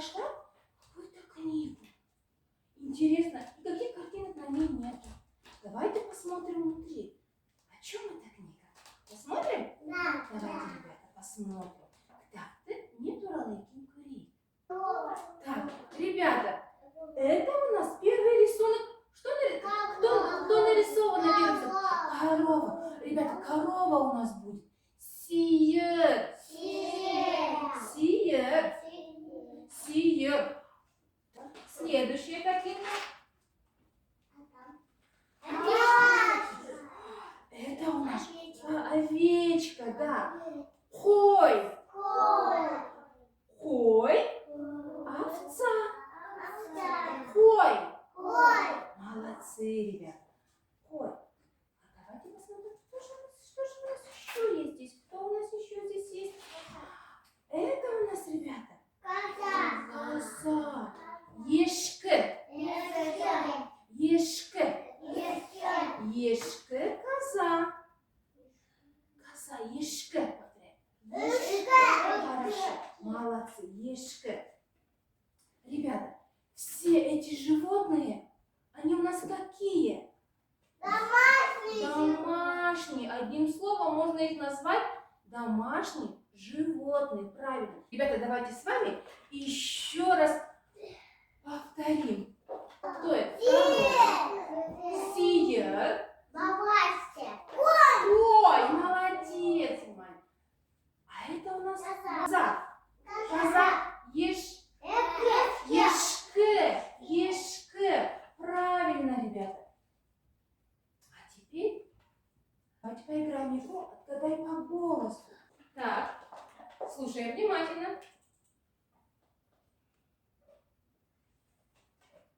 нашла какую-то книгу. Интересно, никаких картинок на ней нету. Давайте посмотрим внутри. О чем эта книга? Посмотрим? Да. Давайте, ребята, посмотрим. Так, нету ролики курить. Так, ребята, это у нас первый рисунок. Кто нарисован на первом рисунке? Корова. Ребята, корова у нас будет. Сиет. Сиет. Сиет. Следующая картинка. Это у нас овечка, да. Хой. Хой. Овца. Хой. Молодцы, ребята. Хой. А давайте посмотрим, что же у нас еще есть здесь. Кто у нас еще здесь есть? Это у нас, ребята, коза. Ешка. Ешка. Ешка, коза. Коза, ешка. Хорошо, молодцы, ешка. Ребята, все эти животные, они у нас какие? Домашние. Одним словом можно их назвать домашние животные. Правильно. Ребята, давайте с вами еще раз повторим. Кто это? Сиет. Ой, молодец, Мань. А это у нас коза. Коза. Ешка. Правильно, ребята. А теперь давайте поиграем в игру «Отгадай по голосу». Так, слушаем внимательно.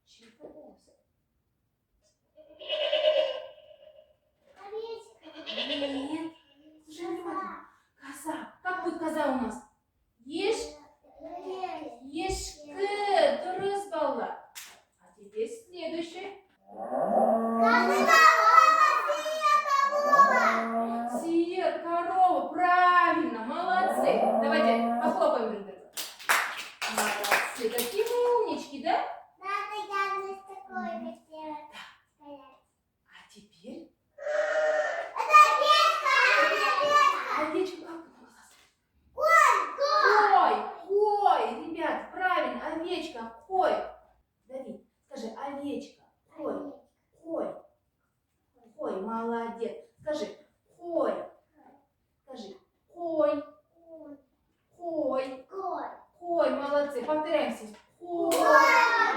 Чей-то голос? Нет. Слушаем внимательно. Коза. Как будет коза у нас? Ешка. Дурыс балла. А теперь следующее. Сиет, корова. Правильно, молодцы. Давайте похлопаем друг друга. Молодцы, какие мы умнички, да? А теперь... Овечка как называется? Хой, ребят, правильно, овечка, хой. Давид, скажи, овечка, хой, молодец. Скажи, хой. Скажи, хой, молодцы. Повторяемся. Хой,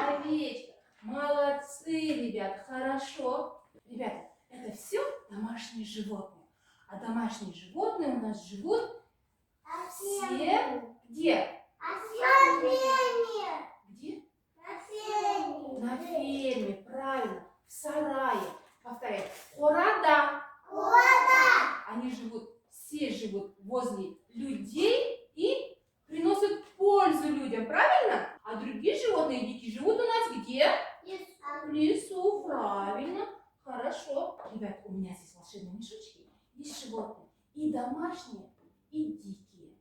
овечка. Молодцы, ребята, хорошо. Ребята, это все домашние животные. А домашние животные у нас живут все где? Где? На ферме, правильно. В сарае. Повторяем. Хорода. Они все живут возле людей и приносят пользу людям, правильно? А другие животные, дикие, живут у нас где? В лесу, правильно. Хорошо. Ребят, у меня здесь волшебные мешочки. Есть животные и домашние, и дикие.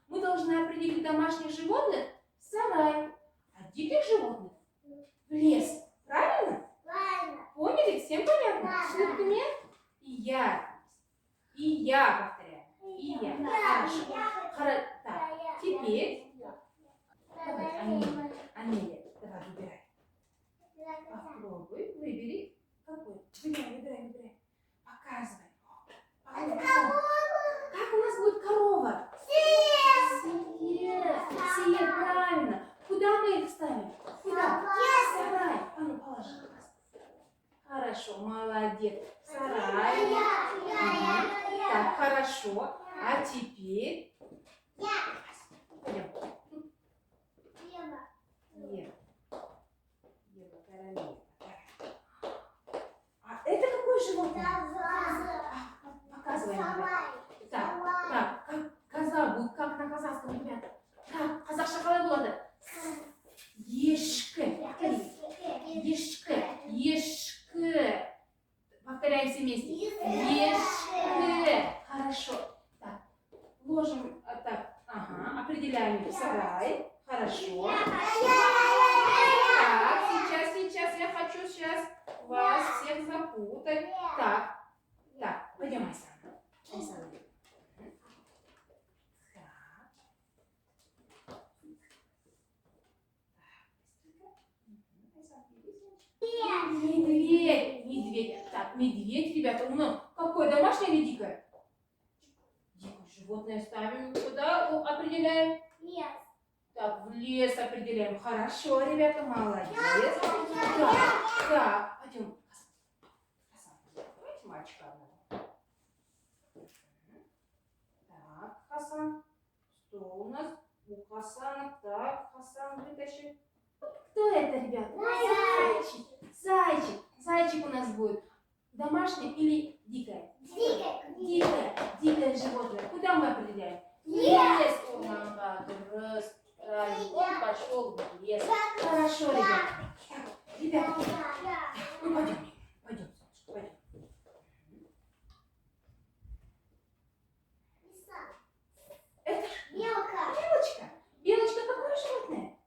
Мы должны определить домашних животных в сарае, а диких животных в лес. Правильно? Поняли? Всем понятно? Шутка нет? И я повторяю. И я. Хорошо. Так, теперь. Давай, Амелия, давай выбирай. Попробуй, выбери. Какой? Выбирай. Показывай. Как у нас будет корова? Сиет, правильно. Куда мы их ставим? Куда? В сарай. А ну, положи. Хорошо, молодец. В сарай. Так, хорошо. А теперь... Пойдем. Ева, королева. А это какое животное? Показывай нам. Так, коза будет, как на казахском, ребята. Как? Казахша қалай болады? Ешка. Повторяем все вместе. Ешка. Хорошо. Так, ложим, так, ага, определяем в сарай. Хорошо. всех запутать. Так, так, пойдем, Айсана. Айсана. Медведь, медведь. Так, медведь, ребята, ну, какое, домашнее или дикое? Дикое животное ставим, куда определяем? Лес. Так, в лес определяем. Хорошо, ребята, молодец. Так, так, пойдем. Давайте мальчика одного. Так, Хасан. Что у нас? У Хасана. Так, Хасан вытащит. Кто это, ребята? Зайчик. Зайчик. Зайчик у нас будет. Домашнее или дикое? Дикое. Дикое. Дикое животное. Куда мы определяем? Лес. Раз. Правильно. Он пошел в лес. Хорошо, ребята. Так, ребята, ну пойдем. Пойдем, солнышко, пойдем. Это Белка. белочка. Белочка какое животное?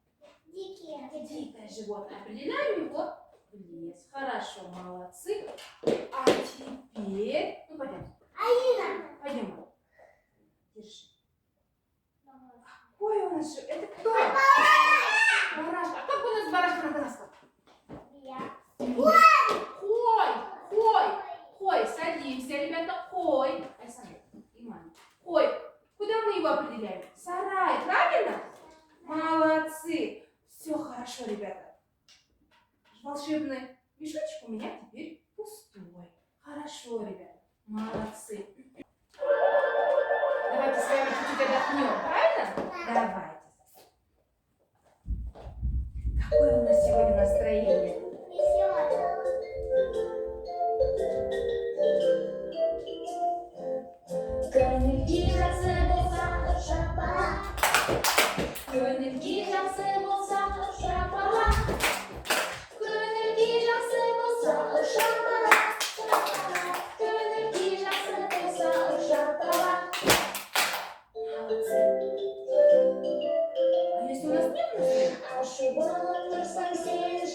Дикие. Дикое животное. Определяем его в лес. Хорошо, молодцы. А теперь, ну пойдем. Алина. Пойдем. Держи. Какой у нас же? Это кто? Барашка. А как у нас барашка на глазках? Хой. Садимся, ребята. Хой. Александр, Иман. Хой. Куда мы его определяем? Сарай, правильно? Молодцы. Все хорошо, ребята. Волшебный мешочек у меня теперь пустой. Хорошо, ребята. Молодцы. Давайте с вами чуть-чуть отдохнем, правильно? Давайте. Какое у нас сегодня настроение? А если у нас нет настроения?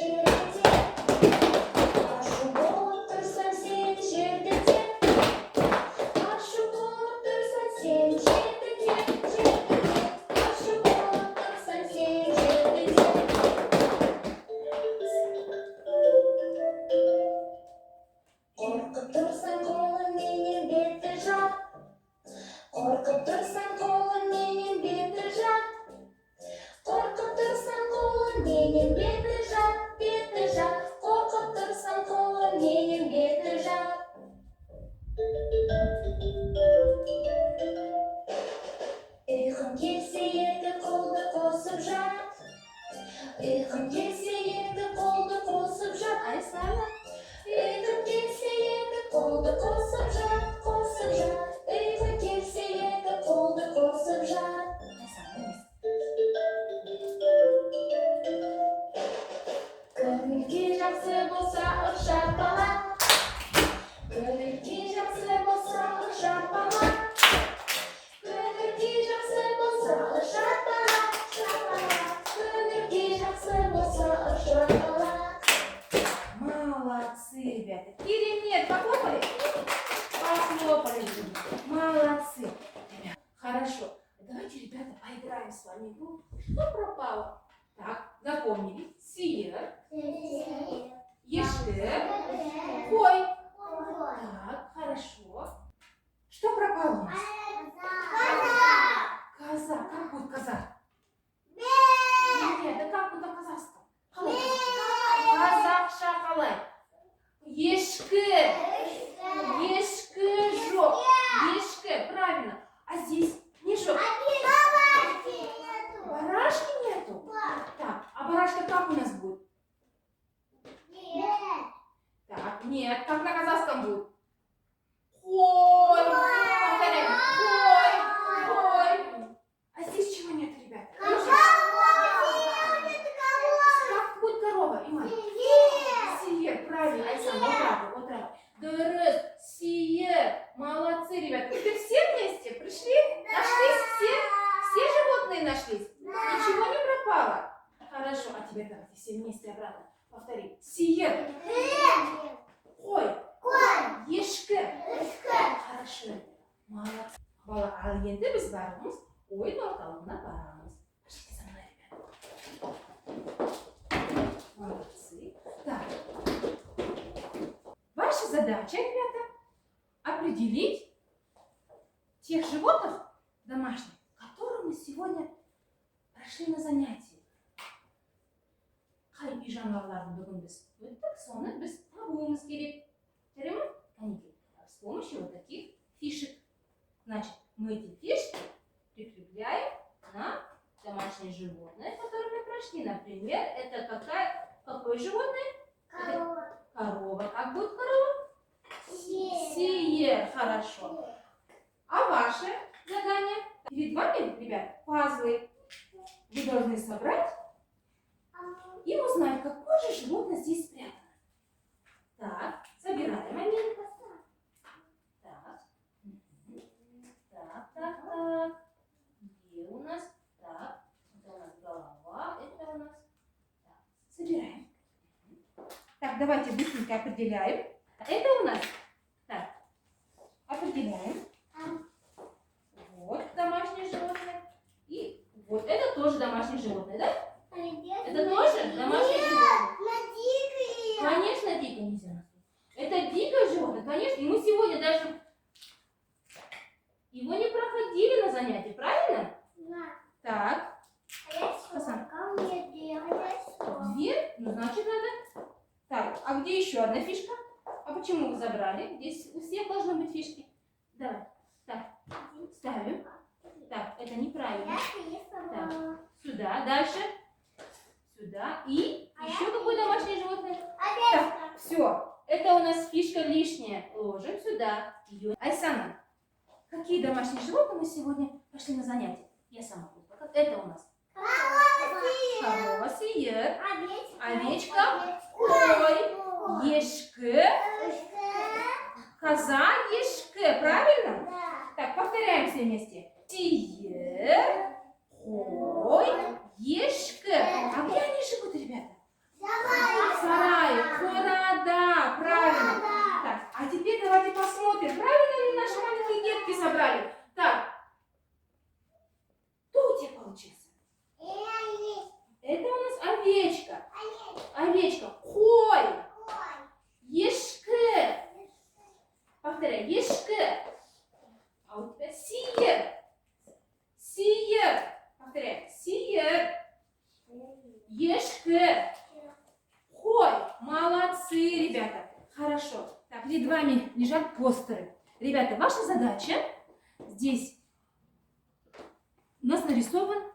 Айсана. Молодцы, ребята. Или нет, похлопали? Похлопали. Молодцы. Ребята, хорошо. Давайте, ребята, поиграем с вами в игру. Что пропало? Так, запомнили. Сиер, Еште, Хой. Так, хорошо. Что пропало у нас? Коза. Как будет коза? Нет, да как будет на-казахском? Казах шакалай. Ешке. Ешке жок. Ешке, правильно. А здесь не жок. Барашки нету? Так, а барашка как у нас будет? Так, нет, как на казахском будет? Хой. Повторяем. Хой. А здесь чего нет, ребята? Как будет корова, Иман? Сиер, правильно, Айсан, вот так. Дырыс, сиер. Молодцы, ребята. Теперь все вместе пришли? Нашлись все? Все животные нашлись? Ничего не пропало? Хорошо, а теперь давайте все вместе обратно повторим. Сиер. biz varımız oyun ortalığına varımız. Пошлите за мной, ребята. Молодцы. Так. Ваша задача, ребята, определить тех животных домашних, которые мы сегодня прошли на занятии. Қай жануарларды бүгін біз өттік, соны біз табуымыз керек. Жарай ма? Кәнекей. С помощью вот таких фишек. Значит, мы эти фишки прикрепляем на домашние животные, которые мы прошли. Например, это какое животное? Корова. Корова. Как будет корова? Сиер. Сиер. Хорошо. А ваше задание? Перед вами, ребят, пазлы. Вы должны собрать и узнать, какое же животное здесь спрятано. Так, собираем они. Так. Так. Где у нас? Так. Это у нас голова, это у нас. Так. Собираем. Так, давайте быстренько определяем. Это у нас. Так. Определяем. Вот домашнее животное. И вот это тоже домашнее животное, да? Это тоже домашнее животное? Конечно, дикое нельзя назвать. Это дикое животное, конечно. И мы сегодня даже его не проходили на занятии, правильно? Так. Две? Ну, значит, надо. Так, а где еще одна фишка? А почему вы забрали? Здесь у всех должны быть фишки. Давай. Так, ставим. Так, это неправильно. Так, сюда, дальше. Сюда. И еще какое домашнее животное? Так, все. Это у нас фишка лишняя. Ложим сюда. Ее. Айсана, какие домашние животные мы сегодня пошли на занятия? Я сама буду показывать. Это у нас корова, сиер, овечка, кой, ешка, коза, ешка. Правильно? Так, повторяем все вместе. Сиер, кой, ешка. А где они живут, ребята? В сарае. Хорода. Правильно. Так, а теперь давайте посмотрим, правильно ли наши маленькие детки собрали. Так, кто у тебя получился? Это у нас овечка. Овечка. Кой. Ешка. Повторяй. Ешка. А у тебя сиер. Сиер. Повторяй. Сиер. Ешка. Кой. Молодцы, ребята. Хорошо. Так, перед вами лежат постеры. Ребята, ваша задача здесь у нас нарисован,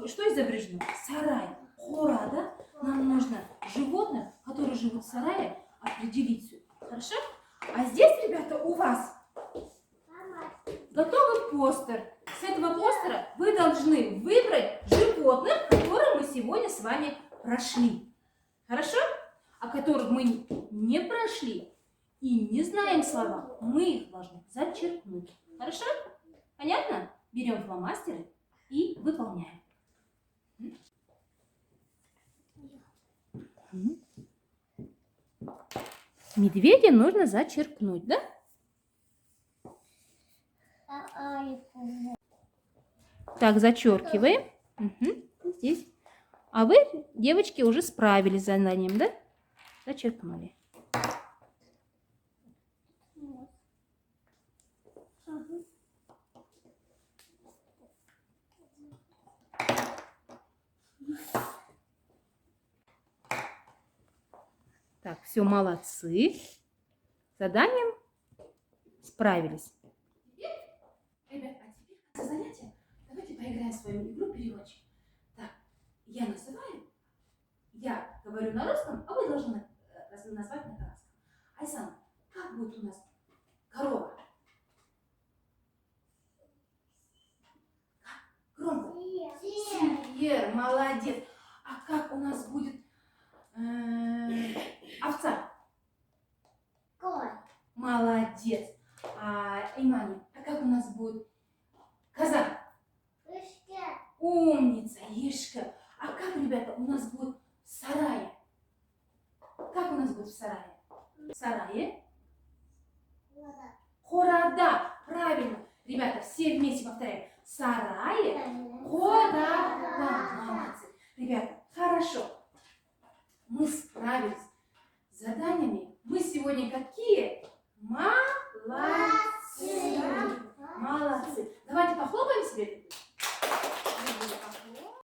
что изображено? Сарай. Хорода. Нам нужно животных, которые живут в сарае, определить все. Хорошо? А здесь, ребята, у вас готовый постер. С этого постера вы должны выбрать животных, которые мы сегодня с вами прошли. Хорошо? А которых мы не прошли и не знаем слова, мы их должны зачеркнуть. Хорошо? Понятно? Берем фломастеры и выполняем. Медведя нужно зачеркнуть, да? Так, зачеркиваем. Угу. Здесь. А вы, девочки, уже справились с заданием, да? Зачеркнули. Так, все, молодцы. С заданием справились. Ребят, а теперь за занятие давайте поиграем в свою игру переводчик. Так, я называю, я говорю на русском, а вы должны назвать на казахском. Айсан, как будет у нас корова? Как? Громко. Сиер, молодец. А как у нас будет овца? Кой. Молодец. Имани, а как у нас будет коза? Ешка. Умница, ешка. А как, ребята, у нас будет в сарае? Как у нас будет в сарае? В сарае? Хорода. Правильно. Ребята, все вместе повторяем. сарае, города. Молодцы. Ребята, хорошо. Мы справились с заданиями. Мы сегодня какие?